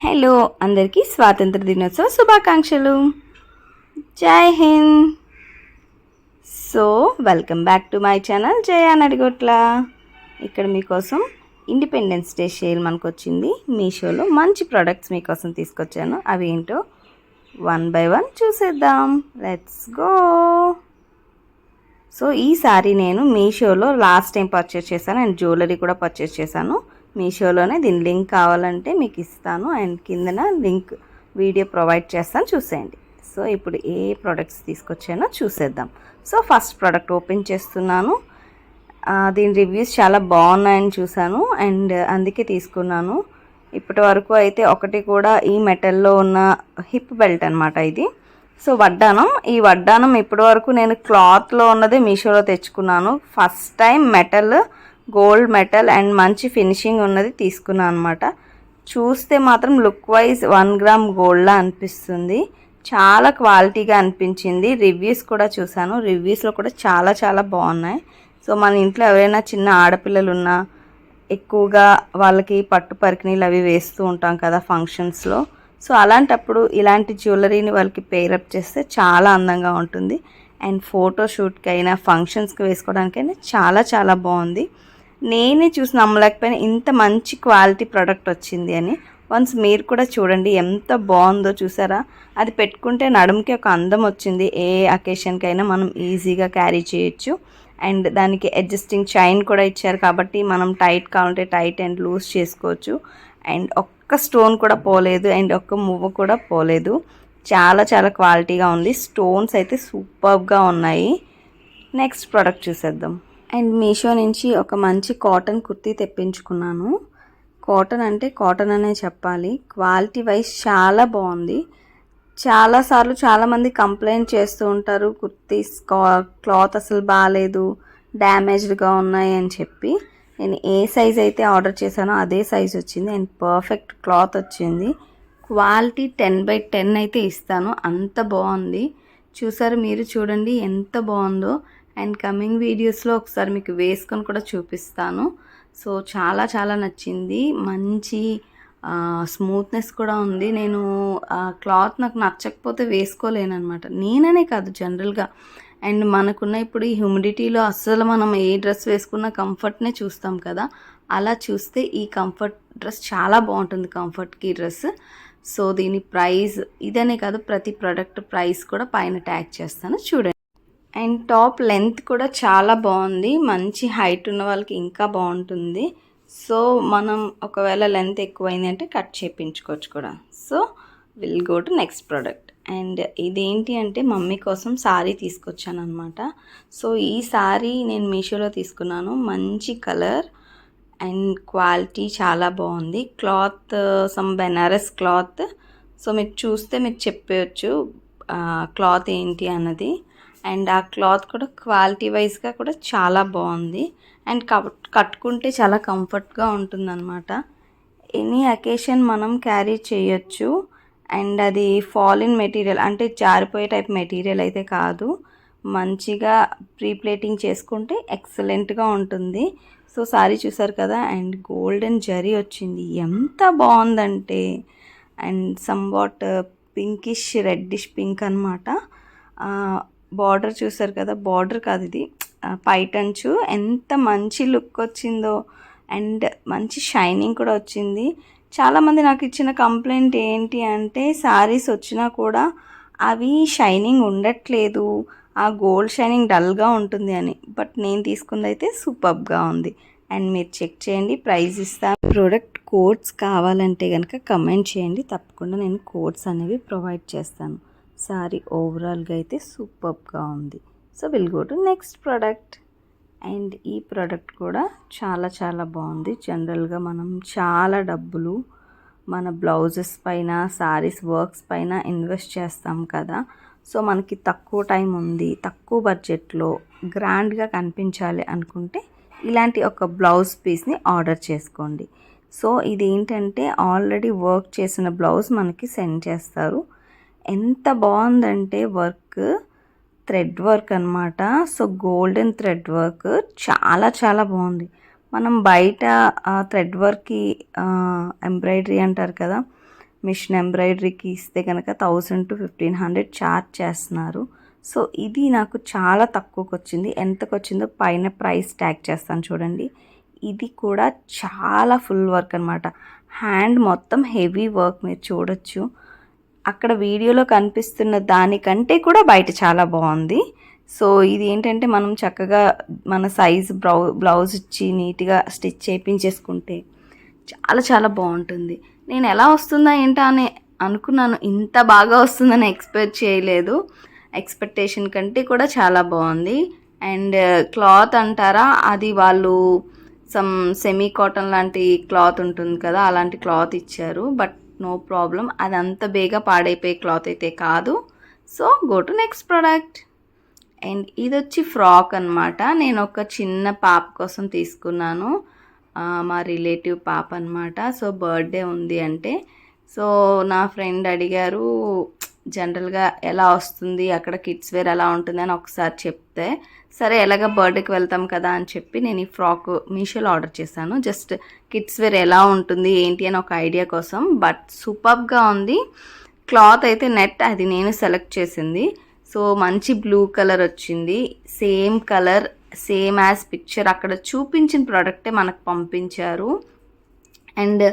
Hello అందరికీ స్వాతంత్ర దినోత్సవ శుభాకాంక్షలు. జై Hind. So welcome back to my channel Jaya Nadigotla. ఇక్కడ మీకోసం ఇండిపెండెన్స్ డే సేల్ మనకు వచ్చింది. మీషోలో మంచి ప్రోడక్ట్స్ మీకోసం తీసుకొచ్చాను. అవి ఏంటో వన్ బై వన్ చూసేద్దాం. Let's go. సో ఈ సారీ నేను మీషోలో లాస్ట్ టైం పర్చేస్ చేశాను అండ్ జ్యువెలరీ కూడా పర్చేస్ చేశాను. మీషోలోనే దీని లింక్ కావాలంటే మీకు ఇస్తాను అండ్ కిందన లింక్ వీడియో ప్రొవైడ్ చేస్తాను, చూసేయండి. సో ఇప్పుడు ఏ ప్రోడక్ట్స్ తీసుకొచ్చానో చూసేద్దాం. సో ఫస్ట్ ప్రోడక్ట్ ఓపెన్ చేస్తున్నాను. దీని రివ్యూస్ చాలా బాగున్నాయని చూశాను అండ్ అందుకే తీసుకున్నాను. ఇప్పటి వరకు అయితే ఒకటి కూడా ఈ మెటల్లో ఉన్న హిప్ బెల్ట్ అనమాట ఇది. సో ఈ వడ్డానం ఇప్పటి వరకు నేను క్లాత్లో ఉన్నదే మీషోలో తెచ్చుకున్నాను. First time metal, gold metal and మంచి ఫినిషింగ్ ఉన్నది తీసుకున్నాను అనమాట. చూస్తే మాత్రం లుక్ వైజ్ 1 గ్రామ్ గోల్డ్లా అనిపిస్తుంది. చాలా క్వాలిటీగా అనిపించింది. రివ్యూస్ కూడా చూశాను. రివ్యూస్లో కూడా చాలా చాలా బాగున్నాయి. సో మన ఇంట్లో ఎవరైనా చిన్న ఆడపిల్లలు ఉన్నా ఎక్కువగా వాళ్ళకి పట్టు పరికిణీలు అవి వేస్తూ ఉంటాం కదా ఫంక్షన్స్లో. సో అలాంటప్పుడు ఇలాంటి జ్యువెలరీని వాళ్ళకి పేరప్ చేస్తే చాలా అందంగా ఉంటుంది. అండ్ ఫోటోషూట్కి అయినా ఫంక్షన్స్కి వేసుకోవడానికైనా చాలా చాలా బాగుంది. నేనే చూసి నమ్మలేకపోయినా ఇంత మంచి క్వాలిటీ ప్రోడక్ట్ వచ్చింది అని. వన్స్ మీరు కూడా చూడండి ఎంత బాగుందో. చూసారా, అది పెట్టుకుంటే నడుముకి ఒక అందం వచ్చింది. ఏ అకేషన్కైనా మనం ఈజీగా క్యారీ చేయొచ్చు. అండ్ దానికి అడ్జస్టింగ్ చైన్ కూడా ఇచ్చారు కాబట్టి మనం టైట్ కావాలంటే టైట్ అండ్ లూజ్ చేసుకోవచ్చు. అండ్ ఒక్క స్టోన్ కూడా పోలేదు అండ్ ఒక్క మువ్వ కూడా పోలేదు. చాలా చాలా క్వాలిటీగా ఉంది. స్టోన్స్ అయితే సూపర్గా ఉన్నాయి. నెక్స్ట్ ప్రోడక్ట్ చూసేద్దాం. అండ్ మీషో నుంచి ఒక మంచి కాటన్ కుర్తీ తెప్పించుకున్నాను. కాటన్ అంటే కాటన్ అనే చెప్పాలి. క్వాలిటీ వైజ్ చాలా బాగుంది. చాలాసార్లు చాలామంది కంప్లైంట్ చేస్తూ ఉంటారు కుర్తీస్ క్లాత్ అసలు బాగాలేదు, డ్యామేజ్డ్గా ఉన్నాయి అని చెప్పి. నేను ఏ సైజ్ అయితే ఆర్డర్ చేశానో అదే సైజ్ వచ్చింది అండ్ పర్ఫెక్ట్ క్లాత్ వచ్చింది. క్వాలిటీ 10/10 అయితే ఇస్తాను, అంత బాగుంది. చూసారు మీరు, చూడండి ఎంత బాగుందో. అండ్ కమింగ్ వీడియోస్లో ఒకసారి మీకు వేసుకొని కూడా చూపిస్తాను. సో చాలా చాలా నచ్చింది. మంచి స్మూత్నెస్ కూడా ఉంది. నేను క్లాత్ నాకు నచ్చకపోతే వేసుకోలేను అనమాట, నేననే కాదు జనరల్గా. అండ్ మనకున్న ఇప్పుడు ఈ హ్యూమిడిటీలో అస్సలు మనం ఏ డ్రెస్ వేసుకున్నా కంఫర్ట్నే చూస్తాం కదా. అలా చూస్తే ఈ కంఫర్ట్ డ్రెస్ చాలా బాగుంటుంది, కంఫర్ట్కి డ్రెస్. సో దీని ప్రైస్ ఇదనే కాదు, ప్రతి ప్రోడక్ట్ ప్రైస్ కూడా పైన ట్యాగ్ చేస్తాను, చూడండి. అండ్ టాప్ లెంత్ కూడా చాలా బాగుంది. మంచి హైట్ ఉన్న వాళ్ళకి ఇంకా బాగుంటుంది. సో మనం ఒకవేళ లెంత్ ఎక్కువైంది అంటే కట్ చేయించుకోవచ్చు కూడా. So will go to next product. And ఇదేంటి అంటే మమ్మీ కోసం సారీ తీసుకొచ్చాను అనమాట. సో ఈ సారీ నేను మీషోలో తీసుకున్నాను. మంచి కలర్ అండ్ క్వాలిటీ చాలా బాగుంది. Cloth some Banaras cloth. So మీరు చూస్తే మీకు చెప్పవచ్చు క్లాత్ ఏంటి అన్నది. అండ్ ఆ క్లాత్ కూడా క్వాలిటీ వైజ్గా కూడా చాలా బాగుంది. అండ్ కట్టుకుంటే చాలా కంఫర్ట్గా ఉంటుందన్నమాట. ఎనీ అకేషన్ మనం క్యారీ చేయొచ్చు. అండ్ అది ఫాలిన్ మెటీరియల్ అంటే జారిపోయే టైప్ మెటీరియల్ అయితే కాదు. మంచిగా ప్రీప్లేటింగ్ చేసుకుంటే ఎక్సలెంట్గా ఉంటుంది. సో సారీ చూసారు కదా, అండ్ గోల్డెన్ జరీ వచ్చింది. ఎంత బాగుందంటే, and somewhat pinkish reddish pink అనమాట. బార్డర్ చూసారు కదా, బార్డర్ కాదు ఇది పైటంచు. ఎంత మంచి లుక్ వచ్చిందో అండ్ మంచి షైనింగ్ కూడా వచ్చింది. చాలామంది నాకు ఇచ్చిన కంప్లైంట్ ఏంటి అంటే శారీస్ వచ్చినా కూడా అవి షైనింగ్ ఉండట్లేదు, ఆ గోల్డ్ షైనింగ్ డల్గా ఉంటుంది అని. బట్ నేను తీసుకుంది అయితే సూపర్గా ఉంది. అండ్ మీరు చెక్ చేయండి, ప్రైస్ ఇస్తాను. ప్రోడక్ట్ కోడ్స్ కావాలంటే కనుక కమెంట్ చేయండి, తప్పకుండా నేను కోడ్స్ అనేవి ప్రొవైడ్ చేస్తాను. సారీ ఓవరాల్గా అయితే సూపర్గా ఉంది. So will go to next product. And ఈ ప్రోడక్ట్ కూడా చాలా చాలా బాగుంది. జనరల్గా మనం చాలా డబ్బులు మన బ్లౌజెస్ పైన, సారీస్ వర్క్స్ పైన ఇన్వెస్ట్ చేస్తాం కదా. సో మనకి తక్కువ టైం ఉంది, తక్కువ బడ్జెట్లో గ్రాండ్గా కనిపించాలి అనుకుంటే ఇలాంటి ఒక బ్లౌజ్ పీస్ని ఆర్డర్ చేసుకోండి. సో ఇది ఏంటంటే ఆల్రెడీ వర్క్ చేసిన బ్లౌజ్ మనకి సెండ్ చేస్తారు. ఎంత బాగుందంటే వర్క్, థ్రెడ్ వర్క్ అనమాట. సో గోల్డెన్ థ్రెడ్ వర్క్ చాలా చాలా బాగుంది. మనం బయట థ్రెడ్ వర్క్కి ఎంబ్రాయిడరీ అంటారు కదా, మిషన్ ఎంబ్రాయిడరీకి ఇస్తే కనుక 1000 to 1500 ఛార్జ్ చేస్తున్నారు. సో ఇది నాకు చాలా తక్కువకి వచ్చింది. ఎంతకు వచ్చిందో పైన ప్రైస్ ట్యాగ్ చేస్తాను చూడండి. ఇది కూడా చాలా ఫుల్ వర్క్ అనమాట. హ్యాండ్ మొత్తం హెవీ వర్క్ మీరు చూడొచ్చు. అక్కడ వీడియోలో కనిపిస్తున్న దానికంటే కూడా బయట చాలా బాగుంది. సో ఇది ఏంటంటే మనం చక్కగా మన సైజ్ బ్లౌజ్ ఇచ్చి నీట్గా స్టిచ్ చేయించేసుకుంటే చాలా చాలా బాగుంటుంది. నేను ఎలా వస్తుందా ఏంటా అని అనుకున్నాను, ఇంత బాగా వస్తుందని ఎక్స్పెక్ట్ చేయలేదు. ఎక్స్పెక్టేషన్ కంటే కూడా చాలా బాగుంది. అండ్ క్లాత్ అంటారా, అది వాళ్ళు సెమీ కాటన్ లాంటి క్లాత్ ఉంటుంది కదా, అలాంటి క్లాత్ ఇచ్చారు. బట్ నో ప్రాబ్లం, అది అంత బేగా పాడైపోయే క్లాత్ అయితే కాదు. So go to next product. And ఇది వచ్చి ఫ్రాక్ అనమాట. నేను ఒక చిన్న పాప కోసం తీసుకున్నాను, మా రిలేటివ్ పాప అనమాట. సో బర్త్డే ఉంది అంటే, సో నా ఫ్రెండ్ అడిగారు జనరల్గా ఎలా వస్తుంది అక్కడ కిడ్స్ వేర్ ఎలా ఉంటుంది అని ఒకసారి చెప్తే, సరే ఎలాగ బర్త్డేకి వెళ్తాం కదా అని చెప్పి నేను ఈ ఫ్రాక్ మీషోలో ఆర్డర్ చేశాను. జస్ట్ కిడ్స్ వేర్ ఎలా ఉంటుంది ఏంటి అని ఒక ఐడియా కోసం. బట్ సూపర్గా ఉంది. క్లాత్ అయితే నెట్, అది నేను సెలెక్ట్ చేసింది. సో మంచి బ్లూ కలర్ వచ్చింది, same colour same as picture అక్కడ చూపించిన ప్రోడక్టే మనకు పంపించారు. అండ్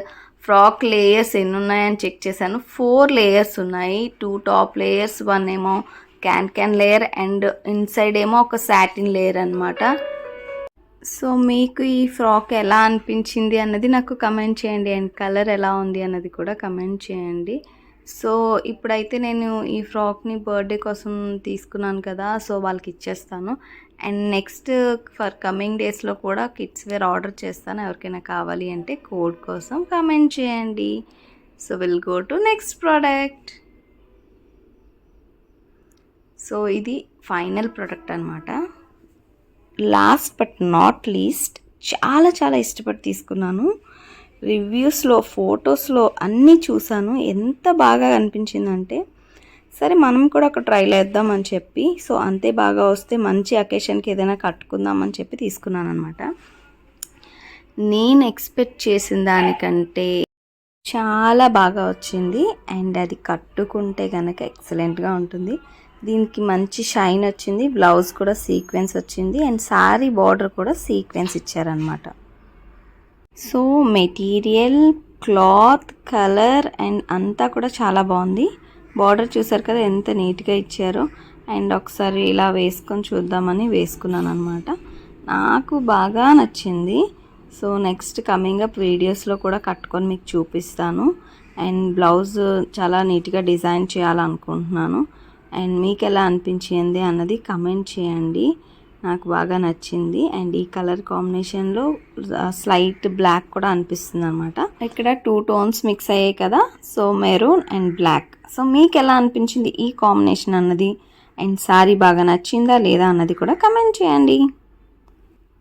ఫ్రాక్ లేయర్స్ ఎన్ని ఉన్నాయని చెక్ చేశాను. 4 లేయర్స్ ఉన్నాయి. 2 టాప్ లేయర్స్, 1 ఏమో క్యాన్ లేయర్ అండ్ ఇన్సైడ్ ఏమో ఒక సాటిన్ లేయర్ అనమాట. సో మీకు ఈ ఫ్రాక్ ఎలా అనిపించింది అన్నది నాకు కమెంట్ చేయండి. అండ్ కలర్ ఎలా ఉంది అన్నది కూడా కమెంట్ చేయండి. సో ఇప్పుడైతే నేను ఈ ఫ్రాక్ని బర్త్డే కోసం తీసుకున్నాను కదా, సో వాళ్ళకి ఇచ్చేస్తాను. అండ్ నెక్స్ట్ ఫర్ కమింగ్ డేస్లో కూడా కిడ్స్ వేర్ ఆర్డర్ చేస్తాను. ఎవరికైనా కావాలి అంటే కోడ్ కోసం కమెంట్ చేయండి. So will go to next product. So ఇది ఫైనల్ ప్రోడక్ట్ అనమాట. లాస్ట్ బట్ నాట్ లీస్ట్, చాలా చాలా ఇష్టపడి తీసుకున్నాను. రివ్యూస్లో ఫొటోస్లో అన్నీ చూసాను, ఎంత బాగా అనిపించిందంటే సరే మనం కూడా ఒక ట్రైల్ వేద్దామని చెప్పి, సో అంతే బాగా వస్తే మంచి అకేషన్కి ఏదైనా కట్టుకుందామని చెప్పి తీసుకున్నాను అనమాట. నేను ఎక్స్పెక్ట్ చేసిన దానికంటే చాలా బాగా వచ్చింది. అండ్ అది కట్టుకుంటే కనుక ఎక్సలెంట్గా ఉంటుంది. దీనికి మంచి షైన్ వచ్చింది, బ్లౌజ్ కూడా సీక్వెన్స్ వచ్చింది, అండ్ శారీ బార్డర్ కూడా సీక్వెన్స్ ఇచ్చారనమాట. So material, cloth, colour and అంతా కూడా చాలా బాగుంది. బార్డర్ చూసారు కదా ఎంత నీట్గా ఇచ్చారో. అండ్ ఒకసారి ఇలా వేసుకొని చూద్దామని వేసుకున్నాను అనమాట. నాకు బాగా నచ్చింది. సో నెక్స్ట్ కమింగ్ అప్ వీడియోస్లో కూడా కట్టుకొని మీకు చూపిస్తాను. అండ్ బ్లౌజ్ చాలా నీట్గా డిజైన్ చేయాలనుకుంటున్నాను. అండ్ మీకు ఎలా అనిపించింది అన్నది కమెంట్ చేయండి. నాకు బాగా నచ్చింది. అండ్ ఈ కలర్ కాంబినేషన్లో స్లైట్ బ్లాక్ కూడా అనిపిస్తుంది అనమాట. ఇక్కడ 2 టోన్స్ మిక్స్ అయ్యాయి కదా, so maroon and black. So మీకు ఎలా అనిపించింది ఈ కాంబినేషన్ అన్నది, అండ్ శారీ బాగా నచ్చిందా లేదా అన్నది కూడా కమెంట్ చేయండి.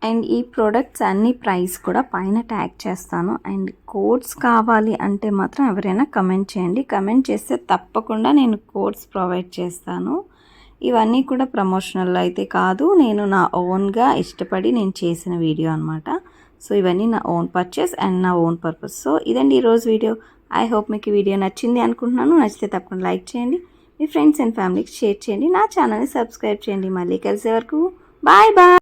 అండ్ ఈ ప్రోడక్ట్స్ అన్ని ప్రైస్ కూడా పైన ట్యాగ్ చేస్తాను. అండ్ కోడ్స్ కావాలి అంటే మాత్రం ఎవరైనా కమెంట్ చేయండి. కమెంట్ చేస్తే తప్పకుండా నేను కోడ్స్ ప్రొవైడ్ చేస్తాను. ఇవన్నీ కూడా ప్రమోషనల్ అయితే కాదు, నేను నా ఓన్గా ఇష్టపడి నేను చేసిన వీడియో అనమాట. సో ఇవన్నీ నా ఓన్ పర్చేస్ అండ్ నా ఓన్ పర్పస్. సో ఇదండి ఈరోజు వీడియో. ఐ హోప్ మీకు ఈ వీడియో నచ్చింది అనుకుంటున్నాను. నచ్చితే తప్పకుండా లైక్ చేయండి, మీ ఫ్రెండ్స్ అండ్ ఫ్యామిలీకి షేర్ చేయండి, నా ఛానల్ని సబ్స్క్రైబ్ చేయండి. మళ్ళీ కలిసే వరకు బాయ్ బాయ్.